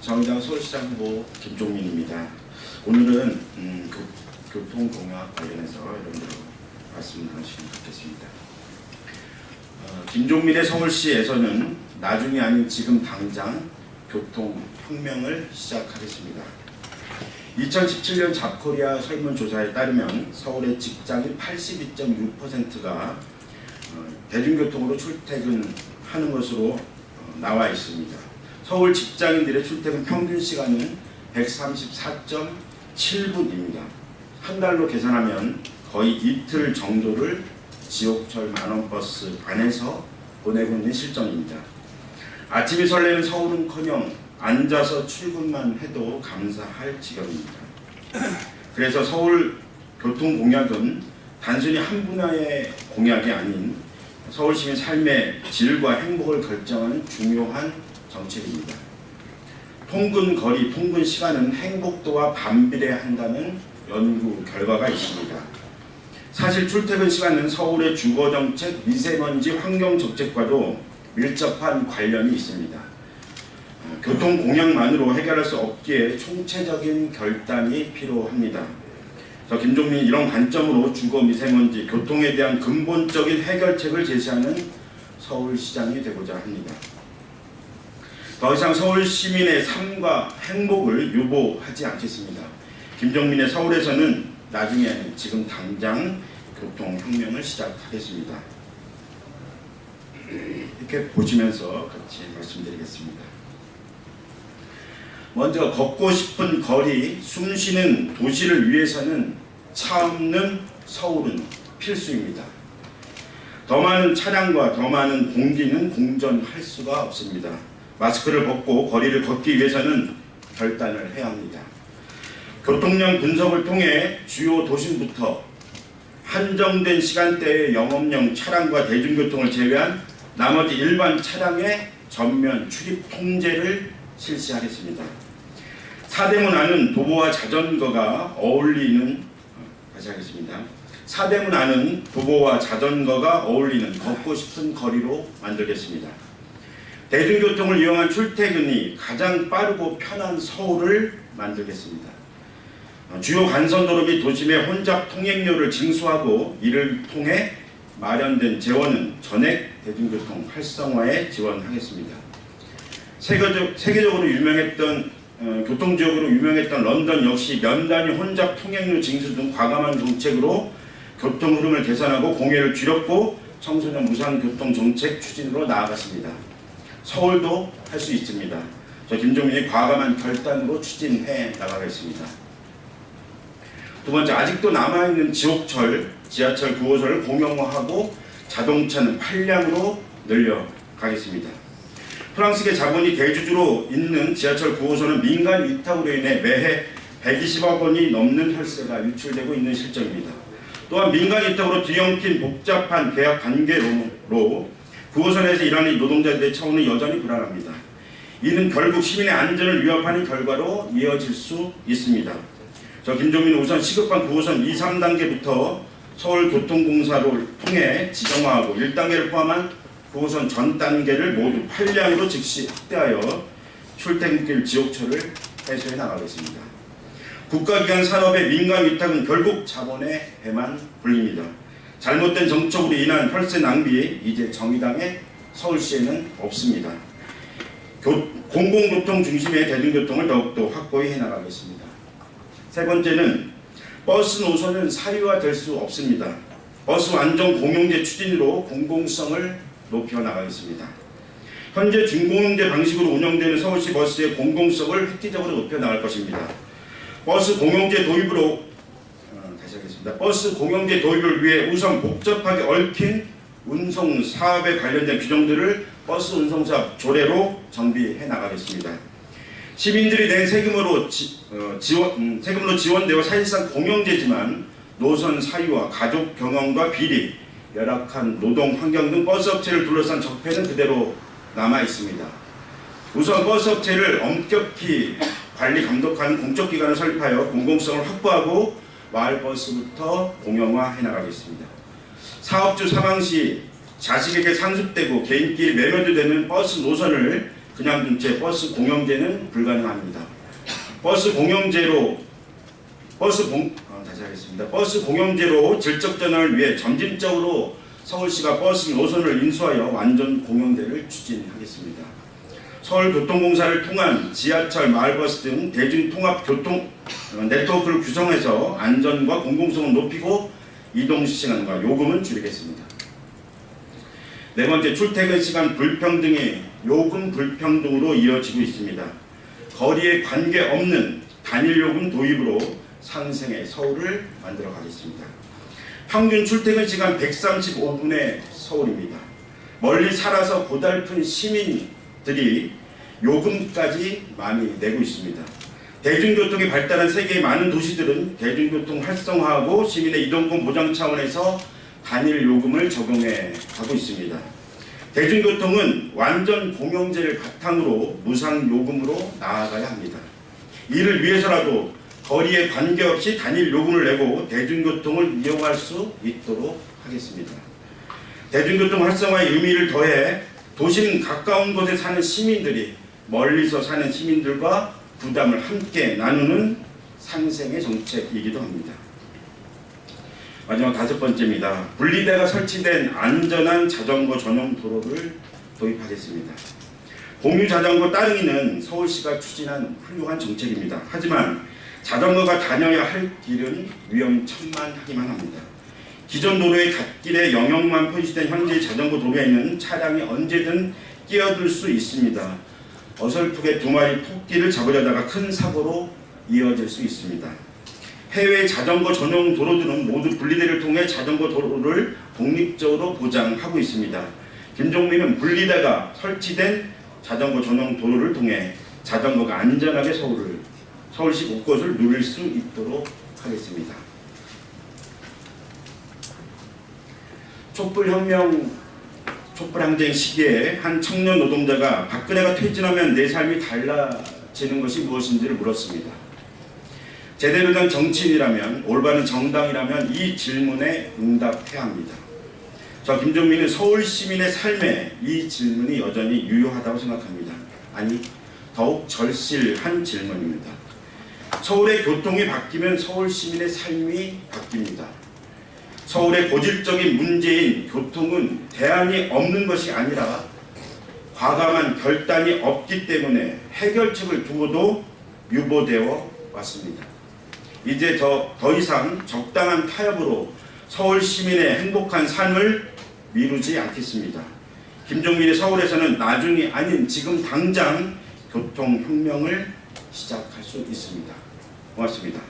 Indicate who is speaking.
Speaker 1: 정의당 서울시장 후보 김종민입니다. 오늘은 교통공약 관련해서 여러분들 말씀 나눌 시간 갖겠습니다. 김종민의 서울시에서는 나중이 아닌 지금 당장 교통혁명을 시작하겠습니다. 2017년 잡코리아 설문조사에 따르면 서울의 직장인 82.6%가 대중교통으로 출퇴근하는 것으로 나와 있습니다. 서울 직장인들의 출퇴근 평균 시간은 134.7분입니다. 한 달로 계산하면 거의 이틀 정도를 지옥철 만원버스 안에서 보내고 있는 실정입니다. 아침이 설레는 서울은커녕 앉아서 출근만 해도 감사할 지경입니다. 그래서 서울 교통 공약은 단순히 한 분야의 공약이 아닌 서울시민 삶의 질과 행복을 결정하는 중요한 정책입니다. 통근 거리, 통근 시간은 행복도와 반비례한다는 연구 결과가 있습니다. 사실 출퇴근 시간은 서울의 주거정책, 미세먼지, 환경정책과도 밀접한 관련이 있습니다. 교통 공약만으로 해결할 수 없기에 총체적인 결단이 필요합니다. 김종민이 이런 관점으로 주거, 미세먼지, 교통에 대한 근본적인 해결책을 제시하는 서울시장이 되고자 합니다. 더 이상 서울 시민의 삶과 행복을 유보하지 않겠습니다. 김종민의 서울에서는 나중에 아닌 지금 당장 교통혁명을 시작하겠습니다. 이렇게 보시면서 같이 말씀드리겠습니다. 먼저 걷고 싶은 거리, 숨쉬는 도시를 위해서는 차 없는 서울은 필수입니다. 더 많은 차량과 더 많은 공기는 공존할 수가 없습니다. 마스크를 벗고 거리를 걷기 위해서는 결단을 해야 합니다. 교통량 분석을 통해 주요 도심부터 한정된 시간대의 영업용 차량과 대중교통을 제외한 나머지 일반 차량의 전면 출입 통제를 실시하겠습니다. 사대문 안은 도보와 자전거가 어울리는 사대문 안은 도보와 자전거가 어울리는 걷고 싶은 거리로 만들겠습니다. 대중교통을 이용한 출퇴근이 가장 빠르고 편한 서울을 만들겠습니다. 주요 간선도로 및 도심의 혼잡 통행료를 징수하고 이를 통해 마련된 재원은 전액 대중교통 활성화에 지원하겠습니다. 세계적으로 유명했던 교통지역으로 유명했던 런던 역시 면 단위 혼잡 통행료 징수 등 과감한 정책으로 교통 흐름을 개선하고 공해를 줄였고 청소년 무상 교통 정책 추진으로 나아갔습니다. 서울도 할 수 있습니다. 김종민이 과감한 결단으로 추진해 나가겠습니다. 두 번째, 아직도 남아있는 지옥철, 지하철 9호선을 공영화하고 자동차는 8량으로 늘려가겠습니다. 프랑스계 자본이 대주주로 있는 지하철 9호선은 민간 위탁으로 인해 매해 120억 원이 넘는 혈세가 유출되고 있는 실정입니다. 또한 민간 위탁으로 뒤엉킨 복잡한 계약 관계로 9호선에서 일하는 노동자들의 처우는 여전히 불안합니다. 이는 결국 시민의 안전을 위협하는 결과로 이어질 수 있습니다. 김종민은 우선 시급한 9호선 2, 3단계부터 서울교통공사를 통해 지정화하고 1단계를 포함한 9호선 전 단계를 모두 8량으로 즉시 확대하여 출퇴근길 지옥철을 해소해 나가겠습니다. 국가기관 산업의 민간 위탁은 결국 자본의 배만 불립니다. 잘못된 정책으로 인한 혈세 낭비, 이제 정의당의 서울시에는 없습니다. 공공교통 중심의 대중교통을 더욱더 확고히 해나가겠습니다. 세 번째는 버스 노선은 사유화될 수 없습니다. 버스 완전 공용제 추진으로 공공성을 높여나가겠습니다. 현재 준공용제 방식으로 운영되는 서울시 버스의 공공성을 획기적으로 높여나갈 것입니다. 버스 공용제 도입을 위해 우선 복잡하게 얽힌 운송 사업에 관련된 규정들을 버스 운송사업 조례로 정비해 나가겠습니다. 시민들이 낸 세금으로 지원되어 사실상 공용제지만 노선 사유와 가족 경험과 비리, 열악한 노동 환경 등 버스업체를 둘러싼 적폐는 그대로 남아 있습니다. 우선 버스업체를 엄격히 관리 감독하는 공적기관을 설립하여 공공성을 확보하고 마을버스부터 공영화해 나가겠습니다. 사업주 사망 시 자식에게 상습되고 개인끼리 매매도 되는 버스 노선을 그냥 둔채 버스 공영제는 불가능합니다. 버스 공영제로 질적 전환을 위해 점진적으로 서울시가 버스 노선을 인수하여 완전 공영제를 추진하겠습니다. 서울교통공사를 통한 지하철, 마을버스 등 대중통합교통 네트워크를 구성해서 안전과 공공성을 높이고 이동시간과 요금은 줄이겠습니다. 네 번째, 출퇴근 시간 불평등이 요금 불평등으로 이어지고 있습니다. 거리에 관계없는 단일요금 도입으로 상생의 서울을 만들어 가겠습니다. 평균 출퇴근 시간 135분의 서울입니다. 멀리 살아서 고달픈 시민들이 요금까지 많이 내고 있습니다. 대중교통이 발달한 세계의 많은 도시들은 대중교통 활성화하고 시민의 이동권 보장 차원에서 단일 요금을 적용해 가고 있습니다. 대중교통은 완전 공영제를 바탕으로 무상 요금으로 나아가야 합니다. 이를 위해서라도 거리에 관계없이 단일 요금을 내고 대중교통을 이용할 수 있도록 하겠습니다. 대중교통 활성화의 의미를 더해 도심 가까운 곳에 사는 시민들이 멀리서 사는 시민들과 부담을 함께 나누는 상생의 정책이기도 합니다. 마지막 다섯 번째입니다. 분리대가 설치된 안전한 자전거 전용 도로를 도입하겠습니다. 공유 자전거 따릉이는 서울시가 추진한 훌륭한 정책입니다. 하지만 자전거가 다녀야 할 길은 위험천만하기만 합니다. 기존 도로의 갓길에 영역만 표시된 현재의 자전거 도로에는 차량이 언제든 끼어들 수 있습니다. 어설프게 두 마리 토끼를 잡으려다가 큰 사고로 이어질 수 있습니다. 해외 자전거 전용 도로들은 모두 분리대를 통해 자전거 도로를 독립적으로 보장하고 있습니다. 김종민은 분리대가 설치된 자전거 전용 도로를 통해 자전거가 안전하게 서울시 곳곳을 누릴 수 있도록 하겠습니다. 촛불항쟁 시기에 한 청년 노동자가 박근혜가 퇴진하면 내 삶이 달라지는 것이 무엇인지를 물었습니다. 제대로 된 정치인이라면, 올바른 정당이라면 이 질문에 응답해야 합니다. 저 김종민은 서울 시민의 삶에 이 질문이 여전히 유효하다고 생각합니다. 아니, 더욱 절실한 질문입니다. 서울의 교통이 바뀌면 서울 시민의 삶이 바뀝니다. 서울의 고질적인 문제인 교통은 대안이 없는 것이 아니라 과감한 결단이 없기 때문에 해결책을 두고도 유보되어 왔습니다. 이제 더 이상 적당한 타협으로 서울 시민의 행복한 삶을 미루지 않겠습니다. 김종민의 서울에서는 나중이 아닌 지금 당장 교통혁명을 시작할 수 있습니다. 고맙습니다.